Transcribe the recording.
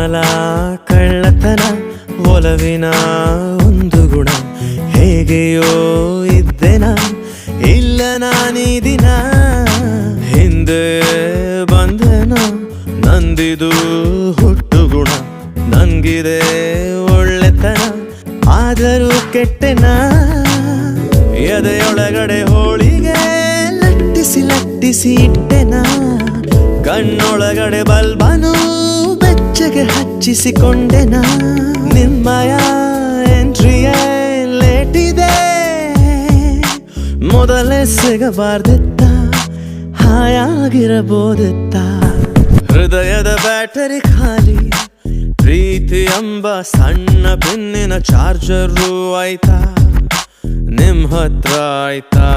ಕಾಲ ಕಳ್ಳತನ ಒಲವಿನ ಒಂದು ಗುಣ ಹೇಗೆಯೋ ಇದ್ದೆನ ಇಲ್ಲ ನಾನೀ ದಿನ ಹಿಂದೆ ಬಂದೆನ ನಂದಿದು ಹುಟ್ಟು ಗುಣ ನಂಗಿದೆ ಒಳ್ಳೆತನ ಆದರೂ ಕೆಟ್ಟೆನ ಎದೆಯೊಳಗಡೆ ಹೋಳಿಗೆ ಲಟ್ಟಿಸಿ ಲಟ್ಟಿಸಿ ಇಟ್ಟೆನ ಕಣ್ಣೊಳಗಡೆ ಬಲ್ಬನು ಬೆಚ್ಚಗೆ ಹಚ್ಚಿಸಿಕೊಂಡೆನ ನಿಮ್ಮಯ ಎಂಟ್ರಿಯೇ ಲೇಟಿದೆ ಮೊದಲೇ ಸಿಗಬಾರ್ದಿತ್ತ ಹಾಯಾಗಿರಬಹುದಿತ್ತ ಹೃದಯದ ಬ್ಯಾಟರಿ ಖಾಲಿ ಪ್ರೀತಿ ಎಂಬ ಸಣ್ಣ ಪಿನ್ನಿನ ಚಾರ್ಜರು ಆಯ್ತಾ ನಿಮ್ ಹತ್ರ ಆಯ್ತಾ